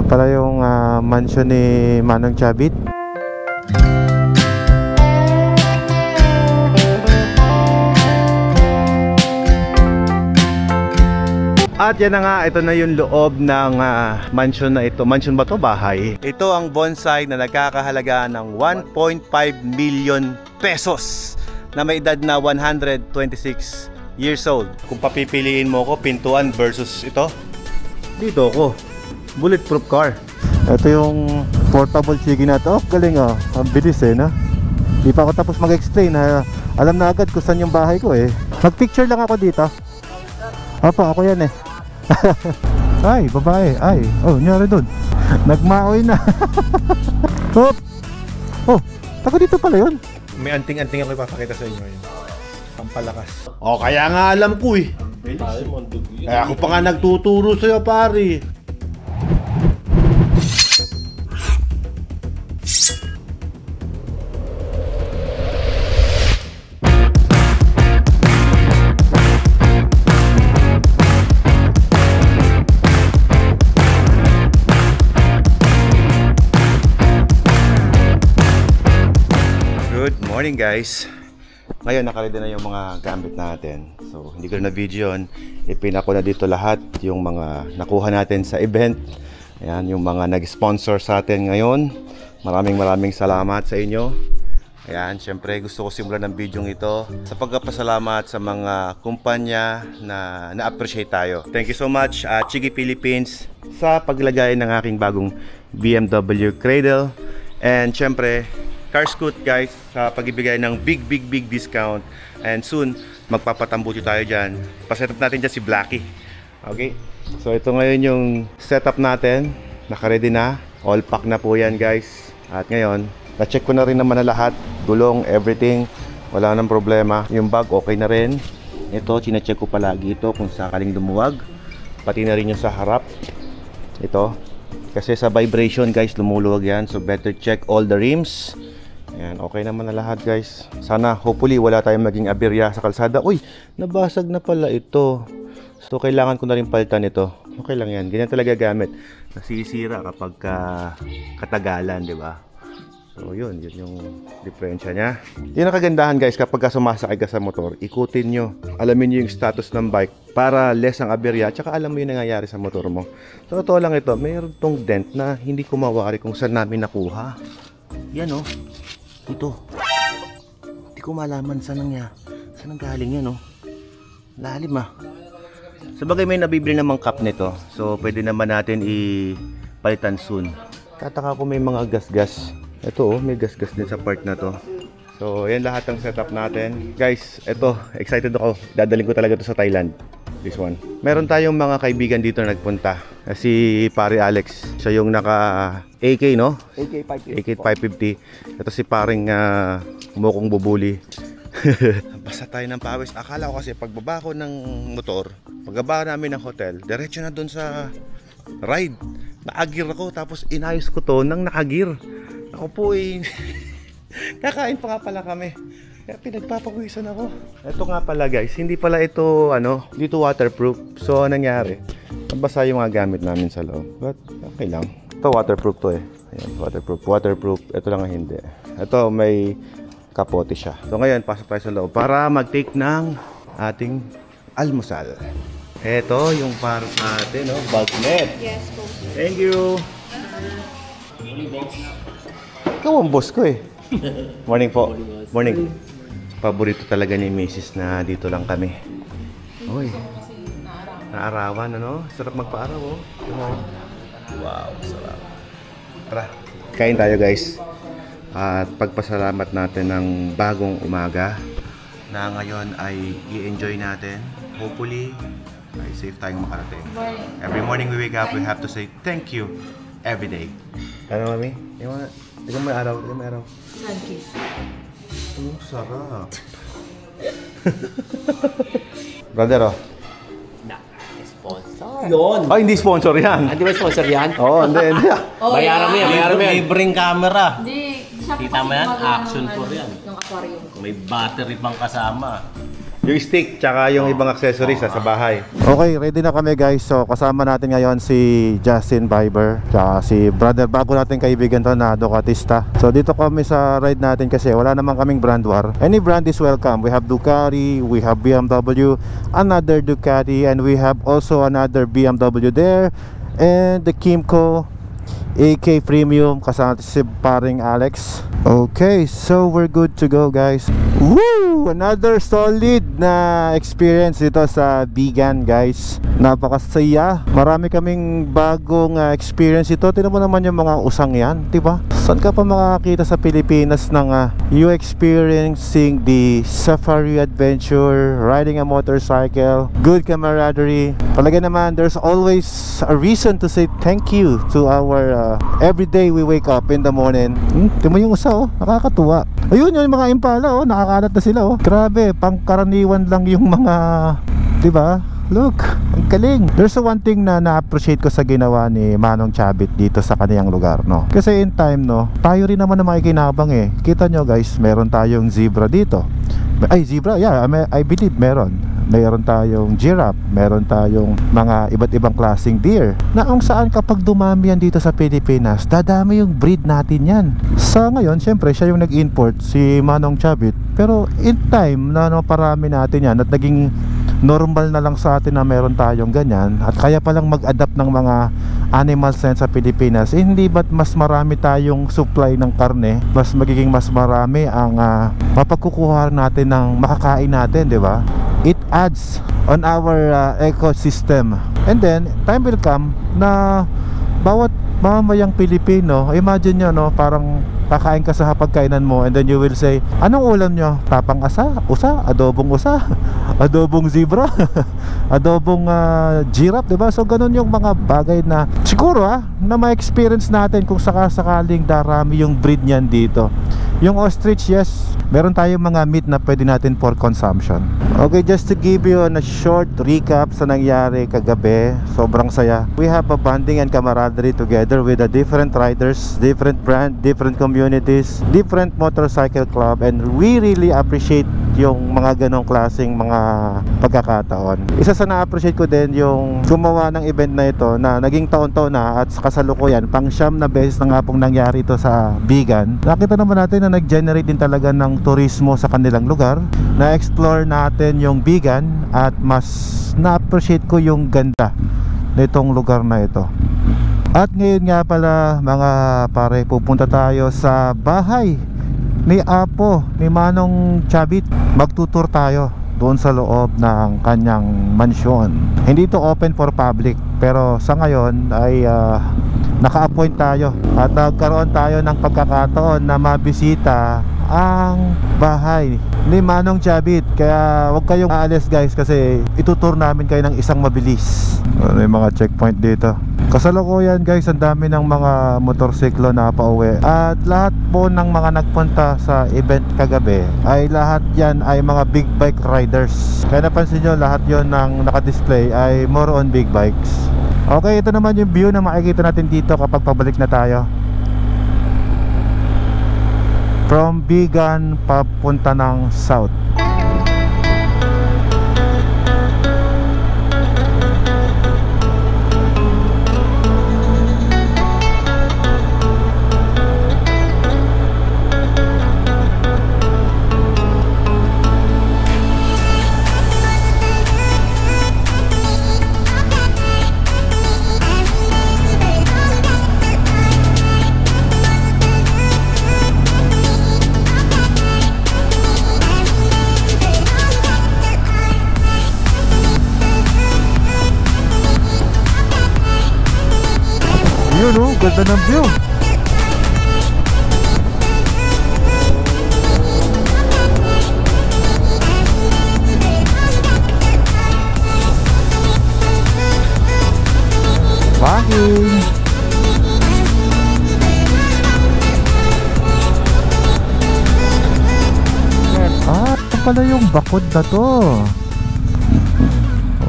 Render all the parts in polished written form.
pala yung mansion ni Manong Chabit. At yan na nga, ito na yung loob ng mansion na ito. Mansion ba to? Bahay. Ito ang bonsai na nagkakahalaga ng 1.5 million pesos na may edad na 126 years old. Kung papipiliin mo ko, pintuan versus ito, dito ko. Bulletproof car. Ito yung portable chigi na to. Oh, galing oh. Ang bilis eh, no? Di pa ako tapos mag-explain. Alam na agad kung saan yung bahay ko eh. Mag-picture lang ako dito. Opo, ako yan eh. Ay, babae. Ay, oh, nyari dun. Nagmaoy na. Oh, oh, taga dito pala yun. May anting-anting ako ipapakita sa inyo yun. Pampalakas. O, kaya nga alam ko eh. Kaya ako pa nga nagtuturo sa'yo, pare. Morning guys. Ngayon nakaredy na yung mga gamit natin. So hindi ko na video yun. Ipin ko na dito lahat yung mga nakuha natin sa event. Ayan, yung mga nag-sponsor sa atin ngayon. Maraming salamat sa inyo. Ayan, syempre gusto ko simulan ng video ito sa pagpapasalamat sa mga kumpanya na na-appreciate tayo. Thank you so much Chigi Philippines sa paglagay ng aking bagong BMW Cradle. And syempre Carscoot guys sa pagbibigay ng big discount. And soon magpapatambuti tayo dyan. Pasetup natin dyan si Blackie. Okay, so ito ngayon yung setup natin. Naka-ready na, all pack na po yan guys. At ngayon na-check ko na rin naman na lahat, gulong, everything, wala nang problema. Yung bag okay na rin. Ito chine-check ko palagi ito kung sakaling lumuwag. Pati na rin yung sa harap. Ito kasi sa vibration guys lumuluwag yan, so better check all the rims. Ayan, okay naman na lahat guys. Sana, hopefully, wala tayong maging aberya sa kalsada. Uy, nabasag na pala ito. So, kailangan ko na rin palitan ito. Okay lang yan. Ganyan talaga gamit. Nasisira kapag katagalan, di ba? So, yun yung diferensya niya. Yung nakagandahan guys, kapag sumasakay ka sa motor, ikutin nyo. Alamin nyo yung status ng bike para less ang aberya. Tsaka alam mo yung nangyayari sa motor mo. So, totoo lang ito. Mayroon tong dent na hindi ko mawari kung saan namin nakuha. Yan oh. Ito. Hindi ko malaman saan ang galing yan, oh. Lalim ah. Sabagay may nabibili namang cup nito. So pwede naman natin ipalitan soon. Tataka ko may mga gas-gas. Ito oh, may gas-gas din sa part na to. So yan lahat ng setup natin. Guys, ito, excited ako. Dadalhin ko talaga to sa Thailand. This one. Meron tayong mga kaibigan dito na nagpunta. Si Pare Alex. Siya yung naka AK, no? AK 550. Ito si paring mukong bubuli. Basta tayo ng pawis. Akala ko kasi pagbaba ko ng motor, pagbaba namin ng hotel, diretso na dun sa ride. Naagir ako tapos inayos ko to nang nakagir. Ako po eh. Kakain pa nga pala kami. Kaya pinagpapawisan ako. Ito nga pala guys, hindi pala ito dito waterproof. So anong nangyari? Nabasa yung mga gamit namin sa loob. But okay lang. Ito waterproof to eh. Ayan, waterproof. Ito lang ang hindi. Ito may kapote siya. So ngayon, pasok tayo sa loob para mag-take ng ating almusal. Ito yung para sa atin, no? Bulknet. Yes, po. Thank you. Ikaw ang boss ko eh. Morning po. Morning. Paborito talaga ni Mrs. na dito lang kami. Uy. Naarawan, ano? Sarap magpaaraw, oh. Wow, sarap. Tara, kain tayo guys. At pagpasalamat natin ng bagong umaga na ngayon ay i-enjoy natin. Hopefully, ay safe tayong makarating. Every morning we wake up, we have to say thank you every day. Ano, mami? Tignan mo yung araw. Thank you. Sarap. Brother, oh. Sponsor. Yun. Oh, hindi sponsor yan. Hindi ba sponsor yan? Oo, hindi. Bayaran mo yan. Libreng camera. Hindi. Kita mo yan? Action for yan. Ng aquarium ko. May battery pang kasama. Yung stick, tsaka yung ibang accessories sa bahay. Okay, ready na kami guys. So kasama natin ngayon si Justin Bieber, tsaka si brother, bago natin kaibigan to na Ducatista. So dito kami sa ride natin kasi wala naman kaming brand war. Any brand is welcome. We have Ducati, we have BMW, another Ducati, and we have also another BMW there, and the Kimco AK Premium, kasama si paring Alex. Okay, so we're good to go guys. Woo! Another solid na experience dito sa Bigan guys. Napakasaya. Marami kaming bagong experience ito. Tingnan mo naman yung mga usang yan, diba? Saan ka pa makakita sa Pilipinas ng you experiencing the safari adventure, riding a motorcycle, good camaraderie. Talaga naman, there's always a reason to say thank you to our everyday we wake up in the morning. Tingnan mo yung usa, oh, nakakatuwa. Ayun yung mga impala, oh, nakakalat na sila, oh. Grabe, pangkaraniwan lang yung mga, diba? Look, ang galing. There's one thing na na-appreciate ko sa ginawa ni Manong Chabit dito sa kaniyang lugar, no? Kasi in time, no, tayo rin naman na makikinabang eh. Kita nyo guys, meron tayong zebra dito. Ay, zebra, yeah, I believe meron. Meron tayong giraffe, meron tayong mga iba't ibang klaseng deer, na kung saan kapag dumami yan dito sa Pilipinas, dadami yung breed natin yan. Sa ngayon, syempre, siya yung nag-import, si Manong Chabit. Pero in time, na parami natin yan at naging normal na lang sa atin na meron tayong ganyan, at kaya palang mag-adapt ng mga animals sa Pilipinas, hindi ba't mas marami tayong supply ng karne, mas magiging mas marami ang mapagkukuha natin ng makakain natin, di ba? It adds on our ecosystem. And then time will come na bawat mamamayang Pilipino, imagine nyo, no, parang kakain ka sa hapagkainan mo, and then you will say, anong ulam nyo? Tapang usa, adobong usa, adobong zebra, adobong giraffe, diba? So ganun yung mga bagay na siguro na ma-experience natin kung sakasakaling darami yung breed niyan dito. Yung ostrich, yes, meron tayong mga meat na pwede natin for consumption. Okay, just to give you a short recap sa nangyari kagabi, sobrang saya. We have a bonding and camaraderie together with the different riders, different brand, different communities, different motorcycle club, and we really appreciate yung mga ganong klaseng mga pagkakataon. Isa sa na-appreciate ko din yung gumawa ng event na ito na naging taon-taon na, at sa kasalukuyan pang-siyam na beses na nga pong nangyari ito sa Bigan. Nakita naman natin na nag-generate din talaga ng turismo sa kanilang lugar. Na-explore natin yung Bigan at mas na-appreciate ko yung ganda nitong lugar na ito. At ngayon nga pala mga pare, pupunta tayo sa bahay ni Apo, ni Manong Chabit. Magtutur tayo doon sa loob ng kanyang mansyon. Hindi ito open for public, pero sa ngayon ay naka-appoint tayo at nagkaroon tayo ng pagkakataon na mabisita ang bahay ni Manong Chabit. Kaya huwag kayong aalis guys, kasi itutur namin kayo ng isang mabilis. May mga checkpoint dito. Kasalukuyan guys, ang dami ng mga motorsiklo na pauwi. At lahat po ng mga nagpunta sa event kagabi ay lahat yan ay mga big bike riders. Kaya napansin nyo, lahat yon ng nakadisplay ay more on big bikes. Okay, ito naman yung view na makikita natin dito kapag pabalik na tayo from Bigan papunta ng south. Yun, oh, ganda ng view. Bye. Ito pala yung bakod na to.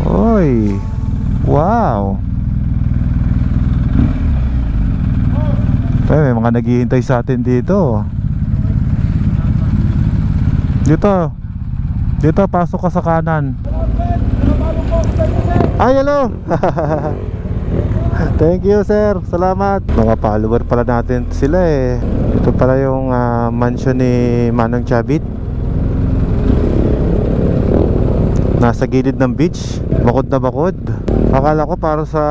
Oy, wow. May mga naghihintay sa atin dito. Dito. Dito, pasok ka sa kanan. Ay, hello! Thank you, sir. Salamat. Mga follower pala natin sila eh. Ito pala yung mansion ni Manong Chavit. Nasa gilid ng beach. Bakod na bakod. Akala ko para sa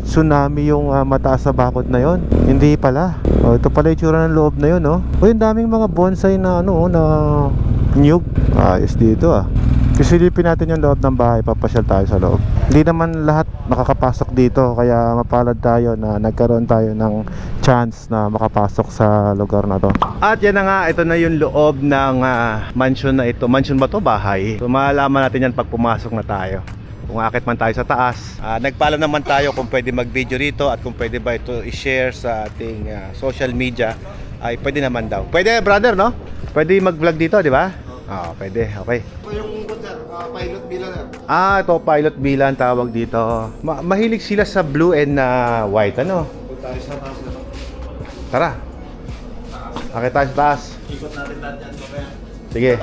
tsunami yung mataas sa bakod na yon. Hindi pala. Oh, ito pala yung tsura ng loob na yun, oh. Oh, yung daming mga bonsai na ano, na nyug. Ayos dito ah. Isilipin natin yung loob ng bahay, papasyal tayo sa loob. Hindi naman lahat makakapasok dito, kaya mapalad tayo na nagkaroon tayo ng chance na makapasok sa lugar na to. At yan na nga, ito na yung loob ng mansion na ito. Mansion ba to? Bahay. So malalaman natin yan pag pumasok na tayo. Kung akit man tayo sa taas. Nagpaalam naman tayo kung pwede mag-video rito at kung pwede ba ito i-share sa ating social media. Ay pwede naman daw. Pwede, brother, no? Pwede mag-vlog dito, di ba? Pwede, okay. Ito yung pilot bilan. Ito pilot bilan tawag dito. Mahilig sila sa blue and white, ano? Tara. Akit tayo sa taas. Ikot natin lahat yan, sige.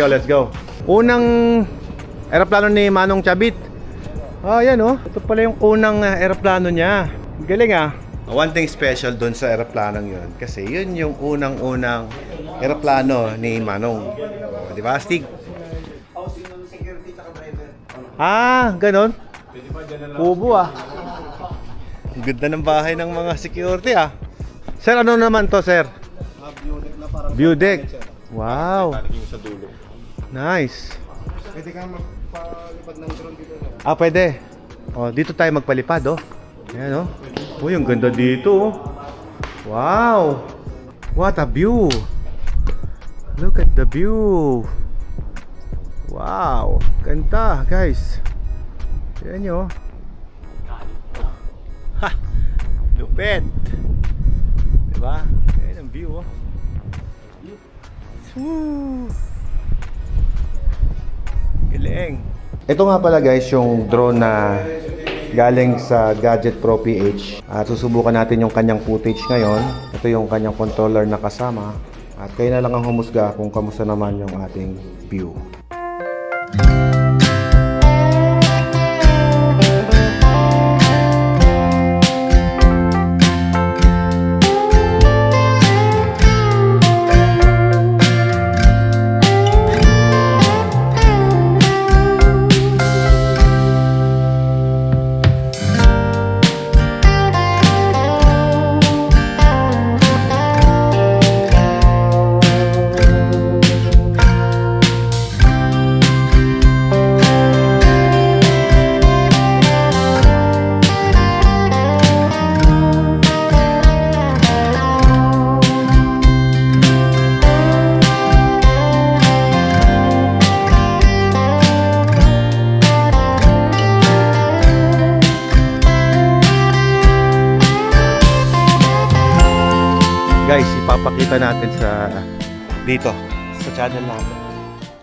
Let's go. Unang aeroplano ni Manong Chavit. Yan oh. Ito pala yung unang aeroplano niya. Galing ah. One thing special doon sa aeroplanong yun, kasi yun yung unang-unang aeroplano ni Manong. Di ba, Stig? Ganon? Kubo ah. Ang ganda ng bahay ng mga security ah. Sir, ano naman to, sir? View deck na parang view deck. Wow. Nice. Pwede kang magpalipad ng drone dito. Pwede. Dito tayo magpalipad, oh. Ayan, oh. Uy, ang ganda dito, oh. Wow. What a view. Look at the view. Wow. Ganda, guys. Ayan nyo. Ha! Lupit. Diba? Ayan ang view, oh. Woo! Galing. Ito nga pala guys yung drone na galing sa Gadget Pro PH. At susubukan natin yung kanyang footage ngayon. Ito yung kanyang controller na kasama. At kayo na lang ang humusga kung kamusta naman yung ating view. Guys, ipapakita natin dito sa channel natin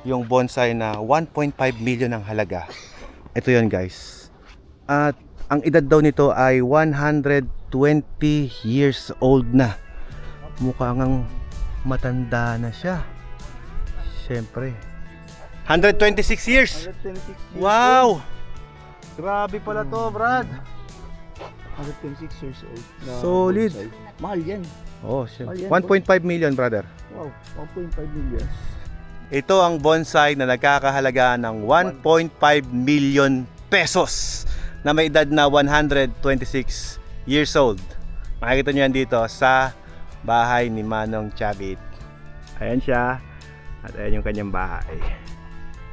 yung bonsai na 1.5 million ang halaga. Ito yon guys. At ang edad daw nito ay 120 years old na. Mukhang matanda na siya. Siyempre. 126 years. 126 years. Wow! Grabe pala to, Brad. 126 years old. Solid. Bonsai. Mahal yan. Oh, 1.5 million, brother. Wow, 1.5 million. Ito ang bonsai na nagkakahalaga ng 1.5 million pesos na may edad na 126 years old. Makikita nyo yan dito sa bahay ni Manong Chavit. Ayan siya. At ayan yung kanyang bahay.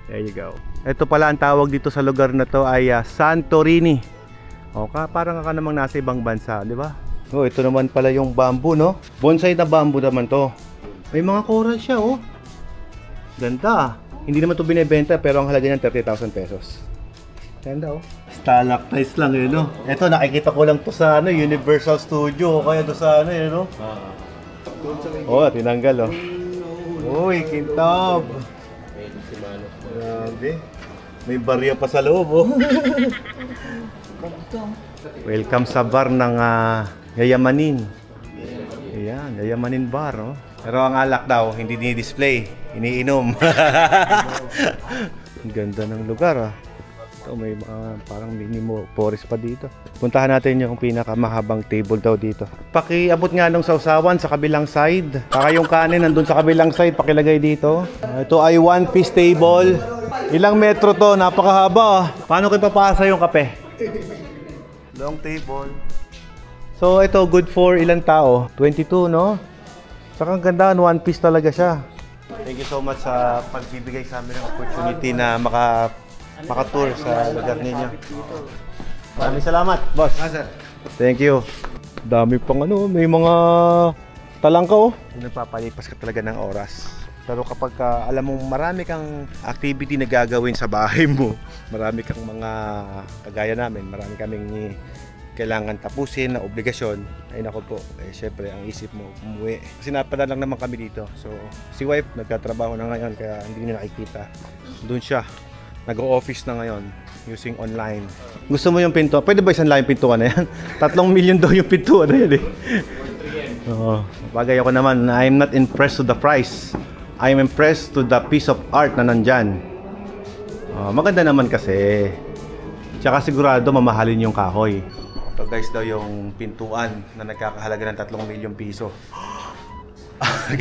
There you go. Ito pala ang tawag dito sa lugar na to ay Santorini. Parang ka namang nasa ibang bansa, di ba? Ito naman pala yung bamboo, no? Bonsai na bamboo naman to. May mga coral siya, oh. Ganda. Hindi naman to binebenta pero ang halaga niyan 30,000 pesos. Ganda, oh. Stalactites lang yun, no? Ito, nakikita ko lang to sa Universal Studio o kaya to sa no? Tinanggal, oh. Uy, kintab. Grabe. May barya pa sa loob, oh. Welcome sa bar ng Yayamanin. Ayan, Yayamanin bar, oh. Pero ang alak daw, hindi ni-display, iniinom. Ang ganda ng lugar ah. Ito may parang minimo forest pa dito. Puntahan natin yung pinakamahabang table daw dito. Pakiabot nga nung sausawan sa kabilang side. Saka yung kanin nandun sa kabilang side, pakilagay dito. Ito ay one-piece table. Ilang metro to, napakahaba. Paano kayo papasa yung kape? Long table. So ito good for ilang tao? 22, no? Saka ang ganda, one-piece talaga siya. Thank you so much sa pagbibigay sa amin ng opportunity na makatour sa lugar ninyo. Maraming salamat, boss. Thank you. Dami pang may mga talangka oh. Nagpapalipas ka talaga ng oras. Pero kapag alam mong marami kang activity na gagawin sa bahay mo, marami kang mga kagaya namin, marami kaming kailangan tapusin na obligasyon, ay nako po, syempre ang isip mo umuwi. Kasi napadala lang naman kami dito. So si wife nagtatrabaho na ngayon kaya hindi niya nakikita. Doon siya, nag-o-office na ngayon using online. Gusto mo yung pinto? Pwede ba isang lang yung pintuan na yan? 3 million daw yung pintuan na yan eh. Oo. Bagay ako naman, I'm not impressed with the price. I'm impressed to the piece of art na nandyan. Maganda naman kasi. Tsaka sigurado mamahalin yung kahoy. Ito guys daw yung pintuan na nagkakahalaga ng 3 million piso.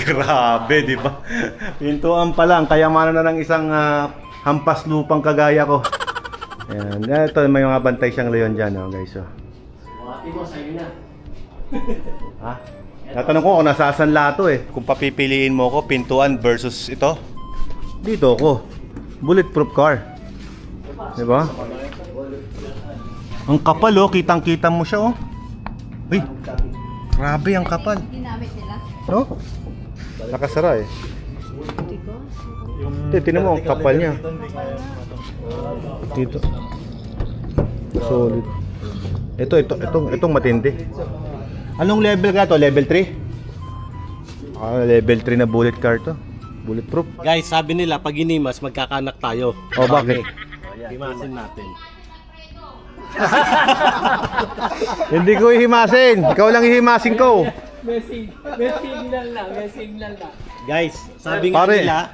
Grabe, di ba? Pintuan pa lang, kayamanan na ng isang hampas lupang kagaya ko. Ayan. Ito, may mga bantay siyang leon dyan, oh, guys. Oh. Ate mo, sa'yo na. Ha? Natanong ko kung nasaan lato eh. Kung papipiliin mo ko, pintuan versus ito. Dito ko. Bulletproof car. Diba? Ang kapal oh, kitang-kita mo siya oh. Uy, grabe ang kapal. Ginamit nila? No? Nakasara eh. Tinan mo, ang kapal niya. Dito. Solid. Itong matindi. Anong level ka to? Level 3? Level 3 na bullet car to. Bulletproof. Guys, sabi nila pag inimas magkakanak tayo. Oh, bakit? Himasin natin. Hindi ko ihimasin. Ikaw lang ihimasin ko. May signal na. Guys, sabi nga Pare. nila,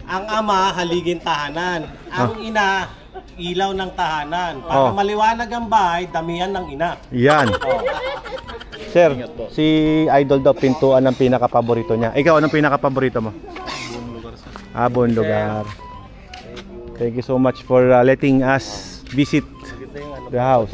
ang ama haligin tahanan. Ang ina ilaw ng tahanan. Para maliwanag ang bahay, damihan ng ina. Yan. Sir, si Idol daw pintuan ng pinaka-paborito niya. Ikaw, anong pinaka-paborito mo? Buong lugar. Thank you so much for letting us visit the house.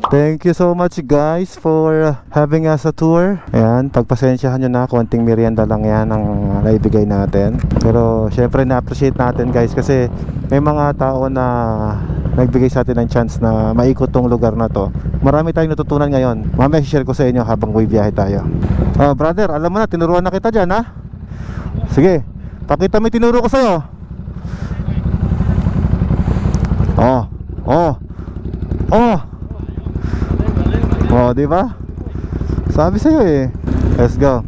Thank you so much guys for having us a tour. Ayan, pagpasensyahan nyo na, konting merienda lang yan ang naibigay natin. Pero syempre na-appreciate natin guys kasi may mga tao na nagbigay sa atin ng chance na maikot tong lugar na to. Marami tayong natutunan ngayon. Mamaya share ko sa inyo habang biyahe tayo. Brother, alam mo na, tinuruan na kita dyan ha. Sige, pakita mo yung tinuro ko sa'yo. Di ba? Sabi sa'yo eh. Let's go.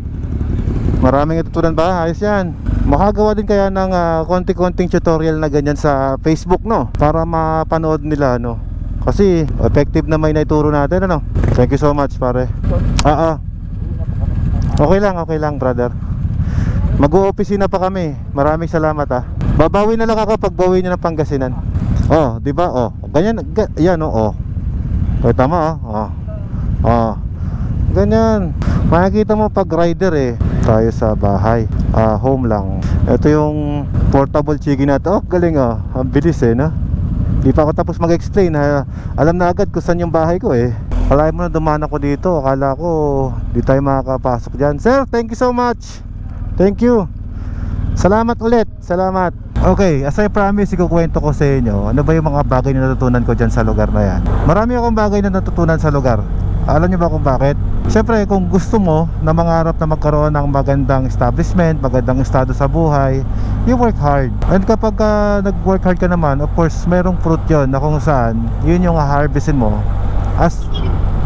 Maraming natutunan ba? Ayos yan. Makagawa din kaya ng konti-konting tutorial na ganyan sa Facebook, no? Para mapanood nila, no? Kasi effective na may naituro natin, ano? Thank you so much, pare. Okay lang, brother. Mag-o-opisina pa kami. Maraming salamat, ha. Babawi na lang ako pag bawi niyo ng Pangasinan. Di ba? Ganyan, yan, tama, ganyan. Makikita mo pag rider eh. Tayo sa bahay, home lang. Ito yung portable chigi natin. Galing ang bilis eh, no? Di pa ako tapos mag-explain. Alam na agad kung saan yung bahay ko eh. Akala mo na dumaan ako dito. Akala ko di tayo makakapasok dyan. Sir, thank you so much. Thank you. Salamat ulit. Salamat. Okay, as I promise, ikukwento ko sa inyo ano ba yung mga bagay na natutunan ko dyan sa lugar na yan. Marami akong bagay na natutunan sa lugar. Alam niyo ba kung bakit? Siyempre, kung gusto mo na mangarap na magkaroon ng magandang establishment, magandang estado sa buhay, you work hard. And kapag nag-work hard ka naman, of course, merong fruit yun na kung saan, yun yung harvestin mo as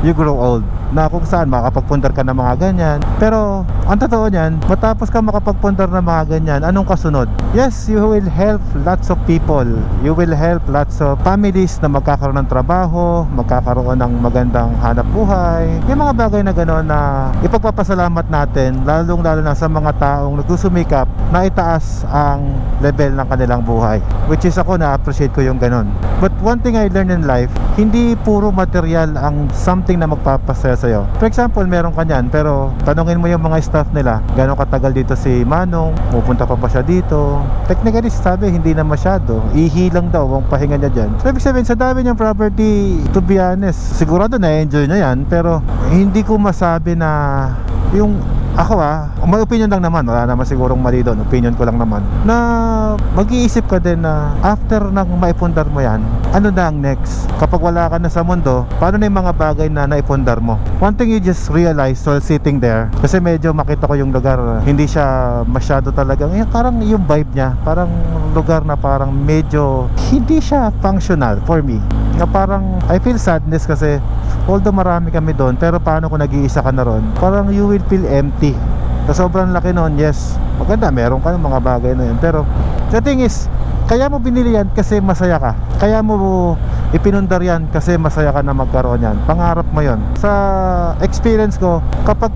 you grow old. Na kung saan makakapagpundar ka ng mga ganyan. Pero ang totoo niyan, matapos ka makapagpundar ng mga ganyan, anong kasunod? Yes, you will help lots of people. You will help lots of families na magkakaroon ng trabaho, magkakaroon ng magandang hanap buhay. Yung mga bagay na gano'n na ipagpapasalamat natin, lalong-lalo na sa mga taong nagsusumikap na itaas ang level ng kanilang buhay. Which is ako na-appreciate ko yung gano'n. But one thing I learned in life, hindi puro material ang something na magpapasaya sa'yo. For example, meron ka niyan, pero tanungin mo yung mga staff nila, gano'ng katagal dito si Manong, pupunta pa ba siya dito? Technically sabi, hindi na masyado, ihilang daw ang pahinga niya dyan. So ibig sabihin, sa dami niyang property, to be honest, sigurado na-enjoy niya yan, pero hindi ko masabi na yung ako may opinion lang naman, wala naman sigurong mali doon, opinion ko lang naman, na mag-iisip ka din na after nang maipundar mo yan, ano na ang next? Kapag wala ka na sa mundo, paano na yung mga bagay na naipundar mo? One thing you just realize while sitting there, kasi medyo makita ko yung lugar, hindi siya masyado talagang, parang yung vibe niya, parang lugar na parang medyo hindi siya functional for me, na parang I feel sadness kasi although marami kami doon, pero paano kung nag-iisa ka na ron, parang you will feel empty. So sobrang laki noon, yes, maganda, meron ka ng mga bagay na yun, pero the thing is, kaya mo binili yan kasi masaya ka, kaya mo ipinundar yan kasi masaya ka na magkaroon yan, pangarap mo yon. Sa experience ko, kapag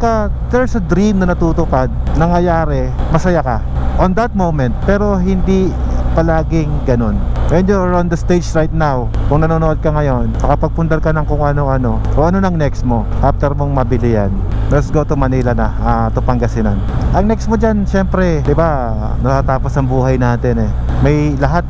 there's a dream na natutupad, nangyayari, masaya ka on that moment, pero hindi palaging ganun. When you're on the stage right now, kung nanonood ka ngayon, makapagpundar ka ng kung ano-ano, o ano nang next mo after mong mabili yan. Let's go to Manila na, to Pangasinan. Ang next mo dyan, syempre, diba, natatapos ang buhay natin eh. May lahat,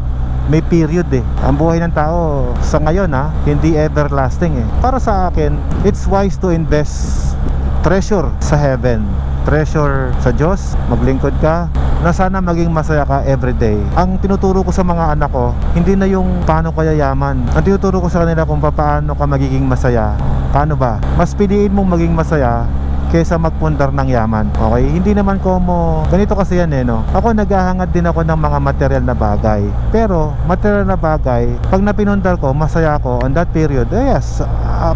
may period eh. Ang buhay ng tao sa ngayon hindi everlasting eh. Para sa akin, it's wise to invest treasure sa heaven, treasure sa Diyos, maglingkod ka, na sana maging masaya ka everyday. Ang tinuturo ko sa mga anak ko, hindi na yung paano ka yayaman. Ang tinuturo ko sa kanila kung paano ka magiging masaya. Paano ba? Mas piliin mong maging masaya kaysa magpundar ng yaman. Okay? Hindi naman ko ganito kasi yan no? Ako naghahangad din ako ng mga material na bagay. Pero material na bagay, pag napinundar ko, masaya ako on that period. Yes,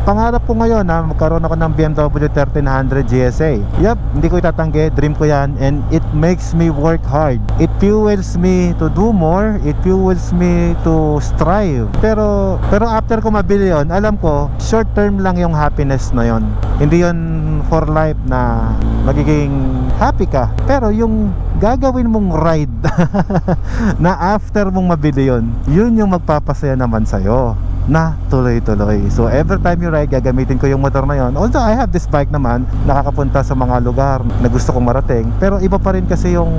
pangarap ko ngayon na magkaroon ako ng BMW 1300 GSA. Yup, hindi ko itatanggi, dream ko yan, and it makes me work hard. It fuels me to do more, it fuels me to strive. Pero after ko mabili yun, alam ko, short term lang yung happiness na yon. Hindi yon for life na magiging happy ka. Pero yung gagawin mong ride na after mong mabili yun yung magpapasaya naman sa'yo na tuloy-tuloy. So every time you ride, gagamitin ko yung motor na yon. Although I have this bike naman, nakakapunta sa mga lugar na gusto kong marating, pero iba pa rin kasi yung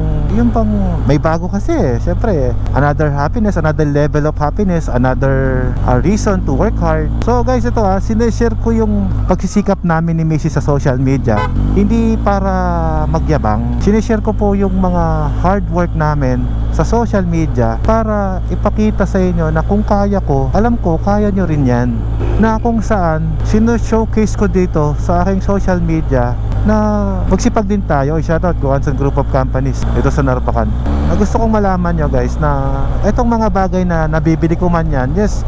pang may bago kasi syempre, another happiness, another level of happiness, another reason to work hard. So guys, ito sineshare ko yung pagsisikap namin ni Missy sa social media, hindi para magyabang. Sineshare ko po yung mga hard work namin sa social media para ipakita sa inyo na kung kaya ko, alam ko kaya nyo rin yan, na kung saan sino-showcase ko dito sa aking social media na magsipag din tayo. Shoutout Goanson Group of Companies dito sa Narpacan, na gusto kong malaman nyo guys na itong mga bagay na nabibili ko man yan, yes,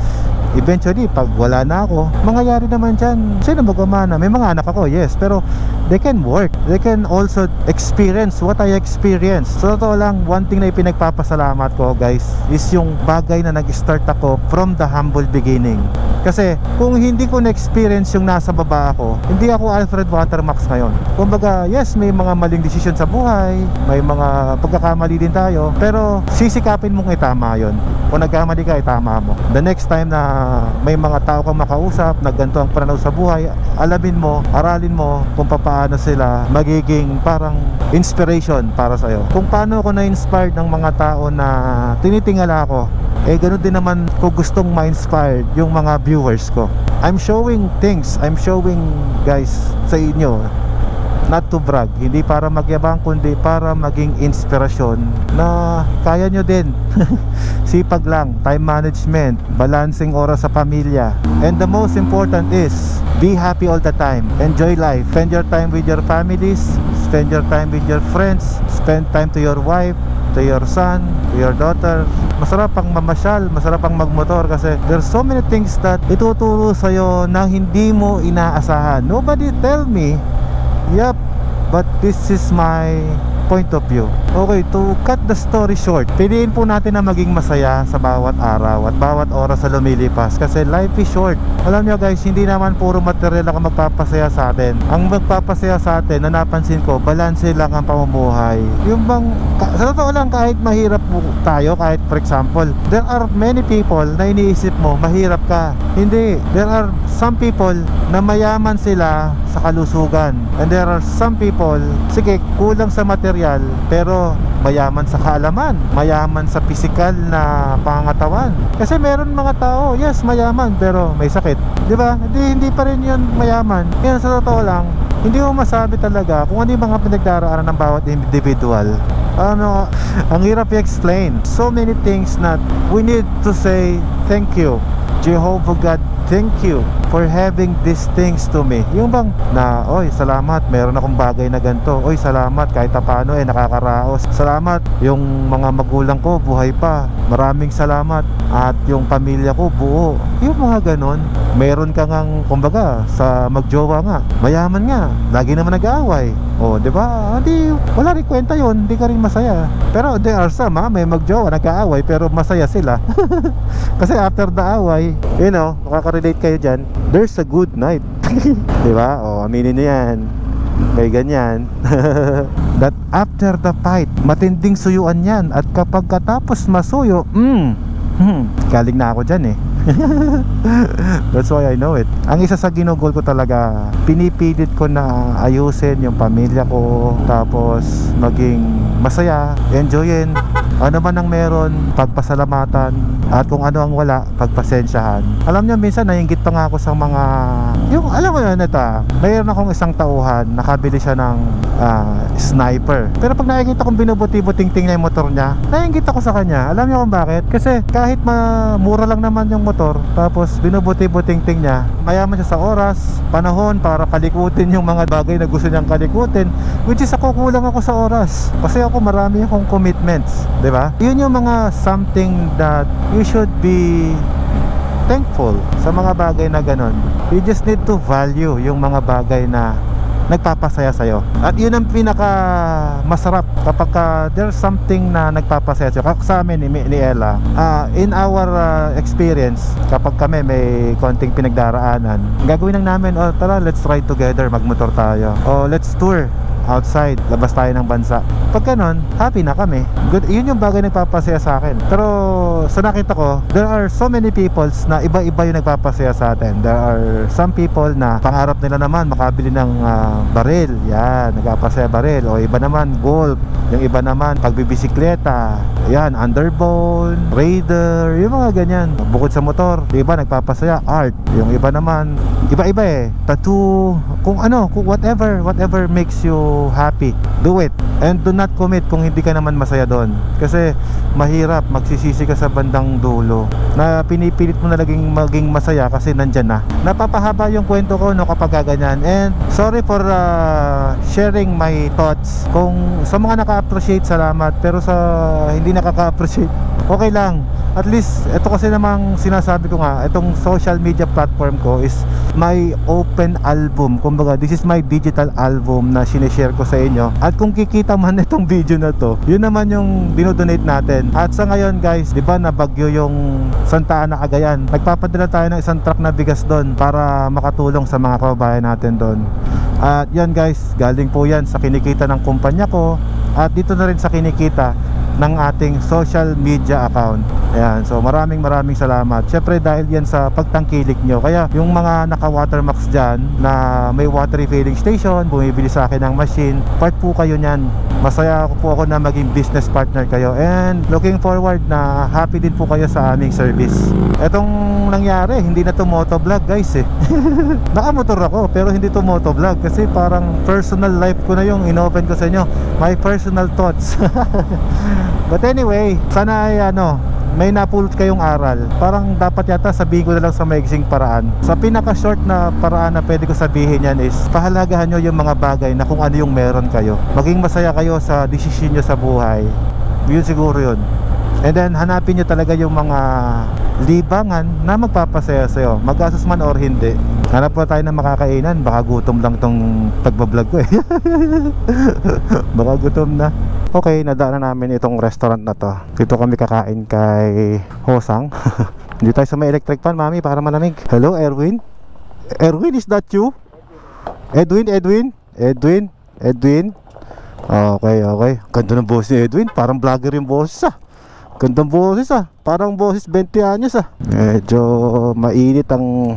eventually pag wala na ako, mangyayari naman dyan, sino magmamana? May mga anak ako, yes, pero they can work, they can also experience what I experienced. So totoo lang, one thing na ipinagpapasalamat ko guys is yung bagay na nag-start ako from the humble beginning. Kasi kung hindi ko na-experience yung nasa baba ako, hindi ako Alfred Watermax ngayon. Kumbaga, yes, may mga maling desisyon sa buhay, may mga pagkakamali din tayo, pero sisikapin mong itama yun. Kung nagkamali ka, itama mo. The next time na may mga tao kang makausap na ganito ang pananaw sa buhay, alamin mo, aralin mo kung paano sila magiging parang inspiration para sa'yo. Kung paano ako na-inspired ng mga tao na tinitingala ko, ganoon din naman ko gustong ma-inspired yung mga viewers ko. I'm showing things, I'm showing guys sa inyo, not to brag, hindi para magyabang, kundi para maging inspirasyon na kaya nyo din. Sipag lang, time management, balancing oras sa pamilya, and the most important is be happy all the time, enjoy life, spend your time with your families, spend your time with your friends, spend time to your wife, to your son, to your daughter. Masarap ang mamasyal, masarap ang magmotor kasi there's so many things that ituturo sa'yo na hindi mo inaasahan. Nobody tell me, yup, but this is my point of view. Okay, to cut the story short, piliin po natin na maging masaya sa bawat araw at bawat oras sa lumilipas kasi life is short. Alam nyo guys, hindi naman puro material ang magpapasaya sa atin. Ang magpapasaya sa atin, na napansin ko, balanse lang ang pamumuhay. Yung bang, sa totoo lang, kahit mahirap po tayo, kahit for example, there are many people na iniisip mo, mahirap ka. Hindi, there are some people na mayaman sila sa kalusugan. And there are some people, sige, kulang sa material pero mayaman sa kaalaman, mayaman sa physical na pangangatawan. Kasi meron mga tao, yes, mayaman pero may sakit, di ba? Hindi pa rin yun mayaman. Yan, sa totoo lang, hindi mo masabi talaga kung ano yung mga pinagdaraanan ng bawat individual. Ano, ang hirap i-explain. So many things that we need to say thank you, Jehovah God, thank you for having these things to me. Yung bang na, oy, salamat, meron akong bagay na ganito. Oy, salamat, kahit paano nakakaraos. Salamat, yung mga magulang ko buhay pa. Maraming salamat. At yung pamilya ko buo. Yung mga ganon. Meron ka ngang, kumbaga, sa magjowa nga, mayaman nga, lagi naman nag-aaway. O, di ba? Hindi, wala rin kwenta yun, hindi ka rin masaya. Pero there are some, may magjowa, nag-aaway, pero masaya sila. Kasi after the away, you know, makaka-relate kayo dyan, there's a good night. Di ba? O, aminin nyo yan. May ganyan. That after the fight, matinding suyuan yan. At kapag katapos masuyo, galing na ako dyan eh. That's why I know it. Ang isa sa ginugol ko talaga, pinipilit ko na ayusin yung pamilya ko, tapos maging masaya, enjoyin ano man ang meron, pagpasalamatan, at kung ano ang wala, pagpasensyahan. Alam niyo, minsan naiinggit pa nga ako sa mga, yung alam mo yun, mayroon akong isang tauhan, nakabili siya ng sniper. Pero pag nakikita kong binubuti-buting-ting niya yung motor niya, naiinggit ako sa kanya. Alam niyo kung bakit? Kasi kahit mura lang naman yung motor, tapos binubuti-buting-ting niya, mayaman siya sa oras, panahon para kalikutin yung mga bagay na gusto niyang kalikutin, which is ako, kulang ako sa oras. Kasi ako marami akong commitments, di ba? Yun yung mga something that you should be thankful sa mga bagay na ganon. You just need to value yung mga bagay na nagpapasaya sa'yo. At yun ang pinaka masarap kapag there's something na nagpapasaya sa'yo. Sa amin ni Ella, in our experience, kapag kami may konting pinagdaraanan, gagawin lang namin, tara, let's ride together, magmotor tayo, let's tour outside, labas tayo ng bansa. Pag ganun, happy na kami. Good, yun yung bagay na nagpapasaya sa akin. Pero sa nakita ko, there are so many peoples na iba-iba yung nagpapasaya sa atin. There are some people na pangarap nila naman makabili ng baril. Yan, nagpapasaya baril. O iba naman golf. Yung iba naman pagbibisikleta. Yan, underbone, raider, yung mga ganyan. Bukod sa motor, yung iba nagpapasaya art. Yung iba naman, iba-iba tattoo, kung whatever makes you happy, do it. And do not commit kung hindi ka naman masaya doon. Kasi mahirap, magsisisi ka sa bandang dulo na pinipilit mo na maging masaya kasi nandyan na. Napapahaba yung kwento ko kapag ganyan. And sorry for sharing my thoughts. Kung sa mga naka-appreciate, salamat. Pero sa hindi nakaka-appreciate, okay lang. At least, ito kasi namang sinasabi ko nga, itong social media platform ko is my open album. Kumbaga, this is my digital album na sinishare ko sa inyo. At kung kikita man itong video na to, yun naman yung dinodonate natin. At sa ngayon guys, di ba nabagyo yung Santa Ana, Cagayan. Nagpapadala tayo ng isang truck na bigas doon para makatulong sa mga kababayan natin doon. At yan guys, galing po yan sa kinikita ng kumpanya ko. At dito na rin sa kinikita ng ating social media account. Ayan, so maraming salamat. Syempre dahil yan sa pagtangkilik nyo. Kaya yung mga naka-watermax dyan na may water refilling station, bumibili sa akin ng machine, part po kayo nyan. Masaya po ako na maging business partner kayo. And looking forward na happy din po kayo sa aming service. Etong nangyari, hindi na to motovlog guys eh. Nakamotor ako pero hindi to motovlog kasi parang personal life ko na yung inopen ko sa inyo. My personal thoughts. But anyway, sana ay may napulot kayong aral. Parang dapat yata sabihin ko na lang sa maiksing paraan. Sa pinaka short na paraan na pwede ko sabihin yan is pahalagahan nyo yung mga bagay na kung ano yung meron kayo. Maging masaya kayo sa desisyon nyo sa buhay. Yun siguro yun. And then hanapin nyo talaga yung mga libangan na magpapasaya sa'yo, magastos man or hindi. Hanap po tayo ng makakainan. Baka gutom lang tong pagbablog ko eh. Baka gutom na. Okay, nadaanan namin itong restaurant na to. Dito kami kakain kay Hosang. Dito tayo sa may electric fan, mami, para malamig. Hello, Erwin? Erwin, is that you? Edwin? Okay. Ganda ng boses ni Edwin. Parang vlogger yung boses ah. Gandang boses ah. Parang boses 20 anyos ah. Medyo mainit ang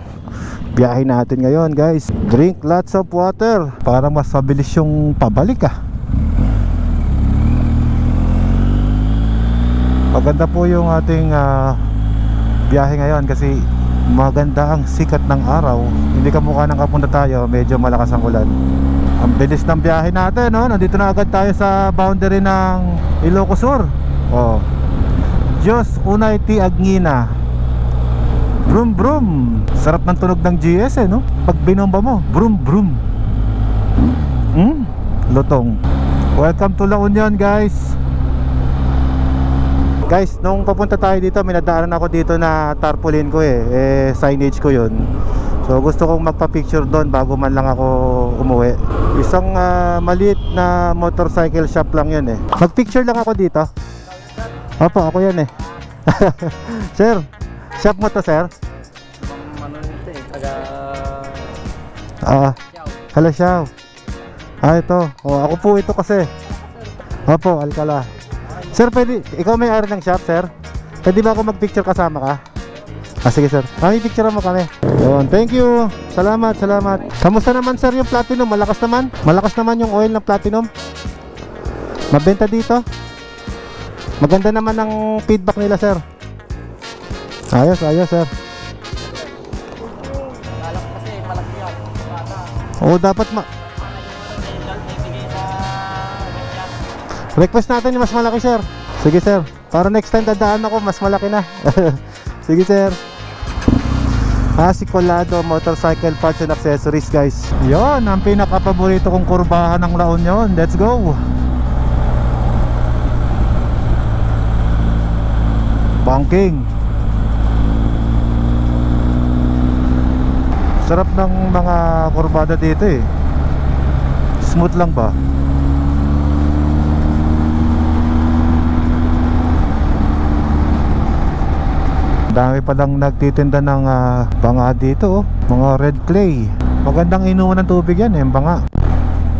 biyahe natin ngayon, guys. Drink lots of water para mas mabilis yung pabalik ah. Maganda po yung ating biyahe ngayon kasi maganda ang sikat ng araw. Hindi kamukha ng kapunta tayo, medyo malakas ang ulan. Ang bilis ng biyahe natin, no? Nandito na agad tayo sa boundary ng Ilocos Sur. Oh. Diyos Unay Ti Agngina. Brum brum. Sarap ng tunog ng GS eh, no? Pag binomba mo, brum brum. Lutong. Welcome to La Union, guys. Guys, nung papunta tayo dito, may nadaanan ako dito na tarpaulin ko eh, signage ko yun. So gusto kong magpa-picture doon bago man lang ako umuwi. Isang maliit na motorcycle shop lang yun eh. Mag-picture lang ako dito. Opo, ako yan eh. Sir, shop mo to, sir? Hello, Xiao. Ito. Ako po ito kasi. Opo, Alcala. Sir, pwede, ikaw may-ari ng shop, sir? Pwede ba ako mag-picture kasama ka? Sige, sir. Picture mo kami. Yun, thank you. Salamat. Kamusta naman, sir, yung platinum? Malakas naman? Malakas naman yung oil ng platinum? Mabenta dito? Maganda naman ang feedback nila, sir. Ayos, sir. Oo, dapat request natin yung mas malaki, sir. Sige, sir. Para next time dadaan ako, mas malaki na. Sige, sir. Si Colado Motorcycle Parts and Accessories, guys. Yon, ang pinaka-paborito kong kurbahan ng La Union. Let's go. Banking. Sarap ng mga kurbada dito eh. Smooth lang ba? Dami pa lang nagtitinda ng banga dito oh. Mga red clay. Magandang inuman ng tubig yan eh, banga.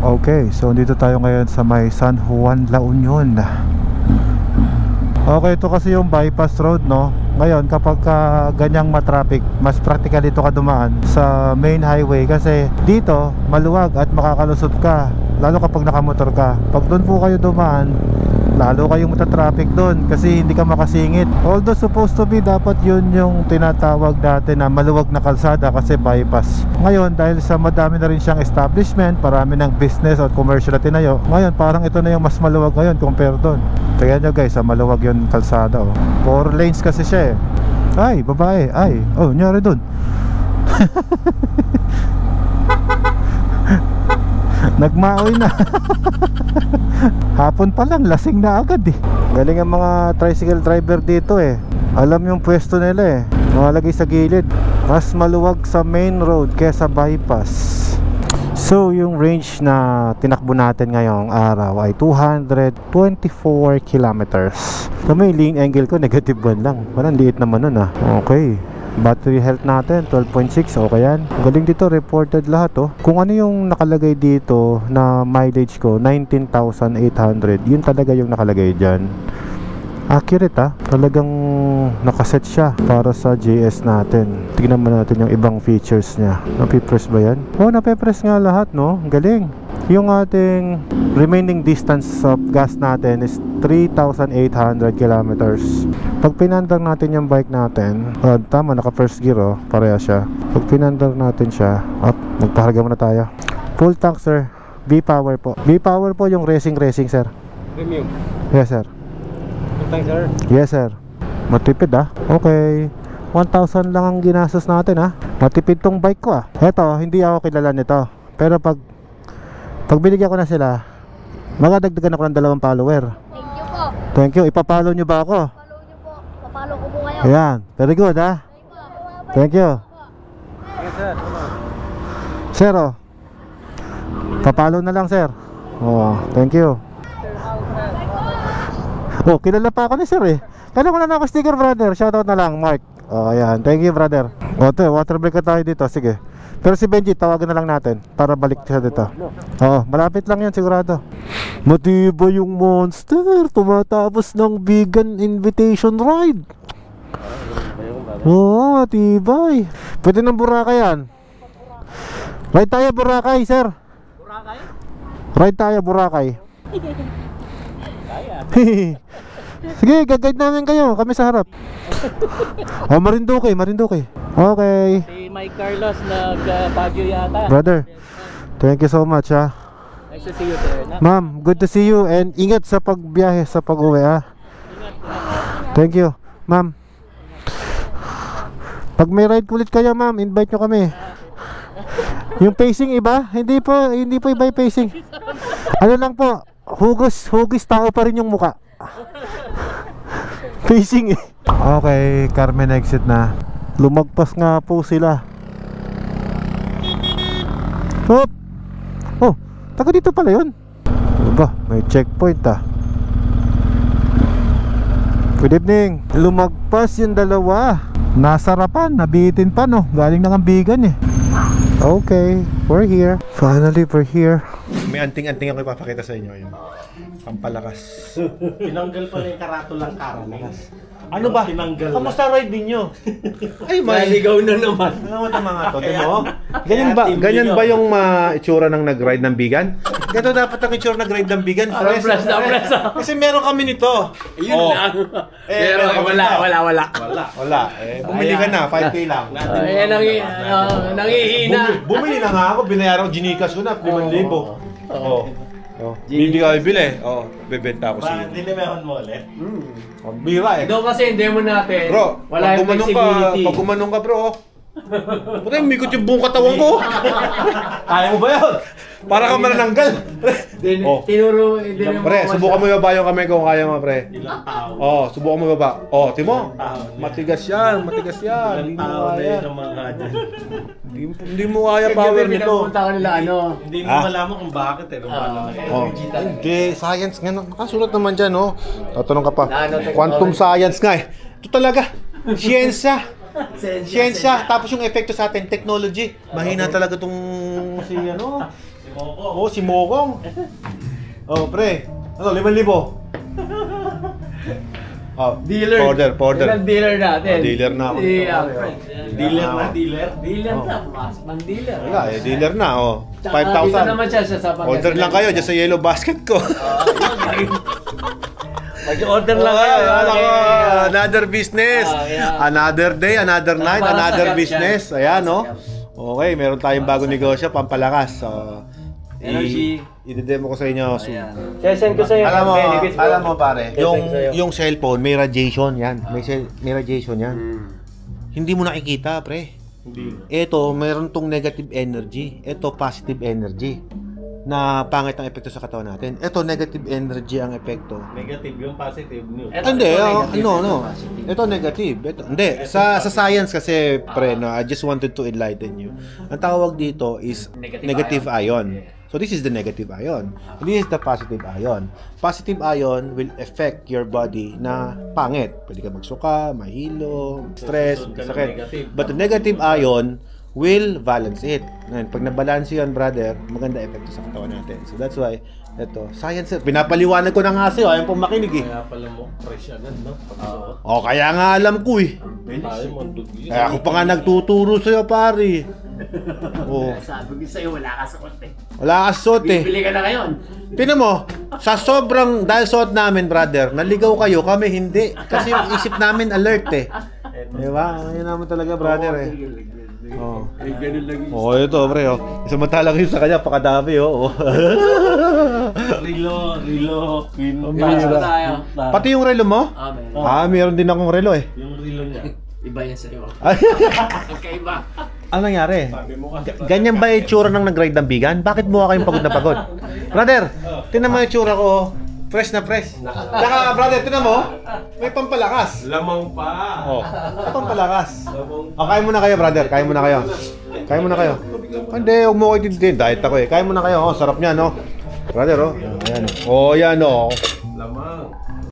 Okay, so dito tayo ngayon sa may San Juan, La Union. Okay, ito kasi yung bypass road, no? Ngayon, kapag ganyang matraffic, mas practical dito ka dumaan sa main highway. Kasi dito, maluwag at makakalusot ka, lalo kapag nakamotor ka. Pag doon po kayo dumaan, lalo kayong matatraffic doon kasi hindi ka makasingit. Although supposed to be, dapat yun yung tinatawag natin na maluwag na kalsada kasi bypass. Ngayon, dahil sa madami na rin siyang establishment, marami ng business at commercial na tinayo, ngayon parang ito na yung mas maluwag ngayon compare doon. Tignan nyo guys, maluwag yung kalsada oh. 4 lanes kasi siya eh. Ay, babae, ay. Oh, nyari doon. Nagmaoy na. Hapon pa lang, lasing na agad eh. Galing ang mga tricycle driver dito eh. Alam yung pwesto nila eh. Nakalagay sa gilid. Mas maluwag sa main road kesa bypass. So yung range na tinakbo natin ngayong araw ay 224 kilometers. So may lean angle ko, negative 1 lang. Parang liit naman nun ah. Okay. Battery health natin 12.6, okay yan. Galing dito, reported lahat oh. Kung ano yung nakalagay dito na mileage ko 19,800, yun talaga yung nakalagay dyan. Accurate ah. Talagang nakaset siya para sa JS natin. Tignan mo natin yung ibang features nya. Napipress ba yan? Oh, napipress nga lahat no. Galing. Yung ating remaining distance of gas natin is 3,800 kilometers. Pag pinandar natin yung bike natin, tama, naka first gear oh, pareha siya. Pag pinandar natin siya, magpaharga muna tayo. Full tank sir, V-Power po. V-Power po yung racing sir. Premium. Yes sir. Full tank sir? Yes sir. Matipid ah. Okay, 1,000 lang ang ginastos natin ah. Matipid tong bike ko ah. Eto, hindi ako kilala nito. Pero pag binigyan ko na sila, magadagdagan ako ng 2 follower. Thank you po. Thank you. Ipapalo nyo ba ako? Follow nyo po. Papalo ko po ngayon. Ayan. Very good ha. Thank you. Yes sir. Sir, oh. Papalo na lang, sir. Oh, thank you. Oh, kilala pa ako ni sir eh. Kailan ko na ako sticker, brother. Shoutout na lang, Mark. Oh, ayan. Thank you, brother. Water break ka tayo dito. Sige. Pero si Benji, tawagan na lang natin para balik siya dito. Oo, malapit lang yan sigurado. Matibay yung monster. Tumatapos ng vegan invitation ride. Oo, matibay. Pwede ng Boracay yan. Ride tayo Boracay, sir. Boracay? Ride tayo Boracay. Sige, gag-guide namin kayo. Kami sa harap. Oh, Marinduque. Okay. Si Mike Carlos nag-Baguio yata. Brother, thank you so much, ha. Nice to see you there. Ma'am, good to see you. And ingat sa pagbiyahe, sa pag-uwi, ha. Thank you, ma'am. Pag may ride ulit kayo, ma'am, invite nyo kami. Yung pacing iba? Hindi po iba yung pacing. Ano lang po, hugis tao pa rin yung muka. Pacing eh. Okay, Carmen exit na. Lumagpas nga po sila. Hop! Oh, taga dito pala yun. Aba, may checkpoint ah. Good evening. Lumagpas yung dalawa. Nasarapan, nabitin pa no. Galing ng Ambigan eh. Okay, we're here. Finally, we're here. May anting-anting ako ipapakita sa inyo. Yun. Pampalakas. Tinanggal pa yung karatulang karne. Ano ba? Tinanggal. Kamusta ride ninyo? Ay, Naligaw na naman. Ano naman mga to? Ganyan ba yung itsura ng nag-ride ng bigan? Ganito dapat ang itsura ng nag-ride ng bigan. Fresh. Kasi meron kami nito. Yun lang. Pero wala. Bumili ka na, 5K lang. Ayan, nangihina. Bumili na nga ako, binayaran ko Gcash ko na, 5,000. Hindi ka bibili. Bebenta ako sa iyo. Dinimehon mo ulit? Ang bira eh. Doon kasi yung demo natin. Bro, wala yung flexibility. pag gumanong ka bro, puta yung mikot yung buong katawan ko. Kaya mo ba yun? Para ka manananggal. Tinuro, Pre, subukan mo ibaba yung kamay ko kung kaya mo, pre. Ilang tao? Subukan mo ibaba. Timo? Matigas yan. Hindi mo kaya. Hindi mo kaya power nito. Pinapunta ka nila Hindi mo malaman kung bakit eh. Hindi, science nga. Nakasulat naman dyan, no? Tatanong ka pa. Quantum science nga eh. Ito talaga. Siyensya. Tapos yung epekto sa atin, technology. Mahina talaga tong si si Mokong. Pre. 5,000. Dealer. Order. Ilang dealer natin? Dealer na ako. Dealer na, mas dealer. Wala dealer na, 5,000 naman 5,000. siya sa Pangasinan. Order lang kayo dyan sa yellow basket ko. Mag-order lang kayo. Another business. Another day, another night, another business. Ayan, no? Okay, meron tayong bagong negosyo, pampalakas. I-demo ko sa inyo. Send ko sa iyo. Alam mo pare, yung cellphone may radiation yan. May radiation yan. Hindi mo nakikita, pre. Ito, meron tong negative energy. Ito, positive energy. Na pangit ang epekto sa katawan natin. Ito, negative energy ang epekto. Negative yung positive news. Hindi, no. Ito negative. Hindi, sa science kasi, pre, no, I just wanted to enlighten you. Ang tawag dito is negative ion. So this is the negative ion. And this is the positive ion. Positive ion will affect your body na pangit. Pwede ka magsuka, mahilo, stress, sakit. But the negative ion will balance it. Ngayon, pag nabalance yun, brother, maganda epekto sa katawan natin. So that's why, ito, science, pinapaliwanag ko na nga sa'yo, ayaw pong makinig eh. Kaya pala mo, fresh agad, no? Kaya nga alam ko eh. Kaya ako pa nga nagtuturo sa'yo, pare. Sabi ko sa'yo, wala ka suot eh. Wala ka suot eh. Bibili ka na ngayon. Tingnan mo, sa sobrang, dahil suot namin, brother, naligaw kayo, kami hindi. Kasi yung isip namin alert eh. Diba? Ngayon naman talaga, brother eh. Ito, pre, Samantalang yun sa kanya, pakadami, Rilo, tayo. Pati yung relo mo? Meron din akong relo eh. Yung rilo niya. Iba yan sa'yo. Kaiba. Ano nangyari? Ganyan ba yung itsura ng nag-ride ng bigan? Bakit mukha kayong pagod na pagod? Brother, tinan mo yung itsura ko. Fresh na fresh. Saka, brother, tinan mo. May pampalakas. Lamang pa. May pampalakas. Kaya muna kayo, brother. Kaya muna kayo. Hindi, huwag mo ko itindihin. Diet ako eh. Kaya mo na kayo, oh. Sarap niya, no? Brother, oh. Ayan. Oh, yan, oh.